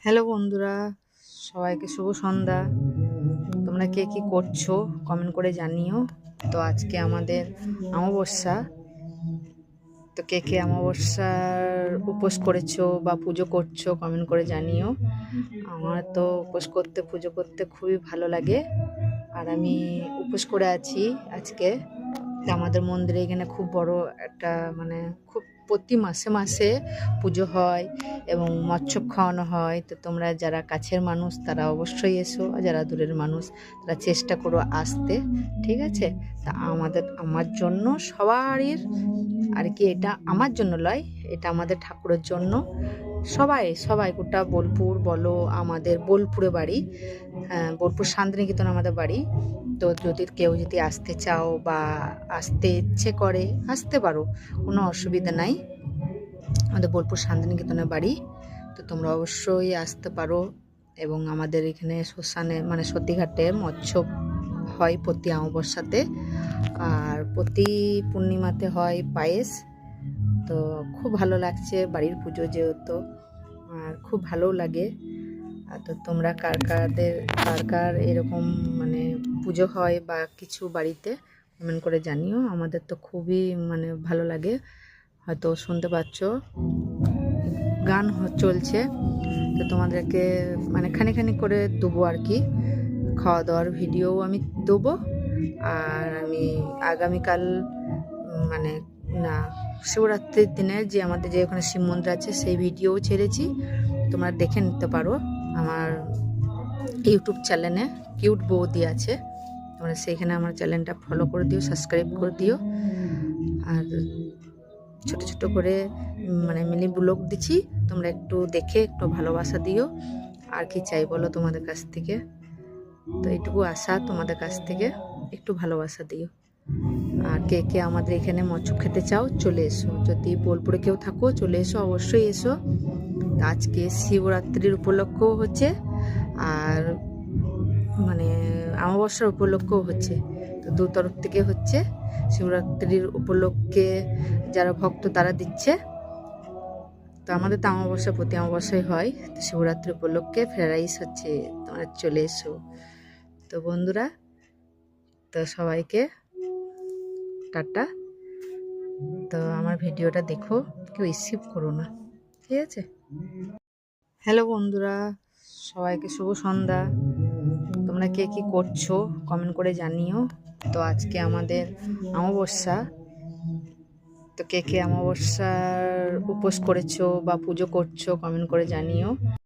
Hello বন্ধুরা, সবাইকে শুভ সন্ধ্যা। তোমরা কে কি করছো কমেন্ট করে জানিও। তো আজকে আমাদের অমাবস্যা। তো কে কে অমাবস্যার উপোস করেছো বা পুজো করছো কমেন্ট করে জানিও। আমার তো উপোস করতে পুজো করতে খুবই ভালো লাগে, আর আমি উপোস করে আছি আজকে। তো আমাদের মন্দিরে এখানে খুব বড় একটা খুব প্রতি মাসে মাসে পুজো হয় এবং মৎস্য খাওয়ানো হয়। তো তোমরা যারা কাছের মানুষ তারা অবশ্যই এসো, আর যারা দূরের মানুষ তারা চেষ্টা করো আসতে, ঠিক আছে? তা আমার জন্য সবারই আর কি, এটা আমার জন্য নয়, এটা আমাদের ঠাকুরের জন্য। সবাই সবাই গোটা বোলপুর বলো, আমাদের বোলপুরে বাড়ি, বোলপুর শান্তিনিকেতন আমাদের বাড়ি। তো কেউ যদি আসতে চাও বা আসতে ইচ্ছে করে আসতে পারো, কোনো অসুবিধা নাই। আমাদের বোলপুর শান্তিনিকেতনের বাড়ি। তো তোমরা অবশ্যই আসতে পারো। এবং আমাদের এখানে শ্মশানে সতীঘাটে মৎস্য হয় প্রতি অমাবস্যাতে, আর প্রতি পূর্ণিমাতে হয় পায়েস। তো খুব ভালো লাগছে, বাড়ির পুজো যেহেতু, আর খুব ভালো লাগে। তো তোমরা কার এরকম পুজো হয় বা কিছু বাড়িতে কমেন্ট করে জানিও। আমাদের তো খুবই ভালো লাগে। হয়তো শুনতে পাচ্ছ গান চলছে, তো তোমাদেরকে খানিক করে দেবো আর কি। খাওয়া দাওয়ার ভিডিও আমি দেবো। আর আমি আগামীকাল না, শিবরাত্রির দিনে যে আমাদের যে ওখানে শিব মন্দির আছে সেই ভিডিও ছেড়েছি, তোমরা দেখে নিতে পারো। আমার ইউটিউব চ্যানেলে কিউট বৌদি আছে, তোমরা সেইখানে আমার চ্যানেলটা ফলো করে দিও, সাবস্ক্রাইব করে দিও। আর ছোট ছোট করে মিনি ব্লগ দিচ্ছি, তোমরা একটু দেখে একটু ভালোবাসা দিও। আর কি চাই বলো তোমাদের কাছ থেকে? তো এইটুকু আশা তোমাদের কাছ থেকে, একটু ভালোবাসা দিও। আর কে কে আমাদের এখানে মৎস্য খেতে চাও চলে এসো, যদি বোলপুরে কেউ থাকো চলে এসো, অবশ্যই এসো। আজকে শিবরাত্রির উপলক্ষও হচ্ছে, আর অমাবস্যার উপলক্ষও হচ্ছে। তো দু তরফ থেকে হচ্ছে। শিবরাত্রির উপলক্ষে যারা ভক্ত তারা দিচ্ছে। তো আমাদের তো অমাবস্যা প্রতি অমাবস্যায় হয়, তো শিবরাত্রি উপলক্ষে ফ্রাইড রাইস হচ্ছে, তোমরা চলে এসো। তো বন্ধুরা, তো সবাইকে টাটা। তো আমার ভিডিওটা দেখো, কেউ স্কিপ করো না, ঠিক আছে? হ্যালো বন্ধুরা, সবাইকে শুভ সন্ধ্যা। তোমরা কে কি করছো কমেন্ট করে জানিও। তো আজকে আমাদের অমাবস্যা। তো কে কে অমাবস্যার উপোস করেছো বা পুজো করছো কমেন্ট করে জানিও।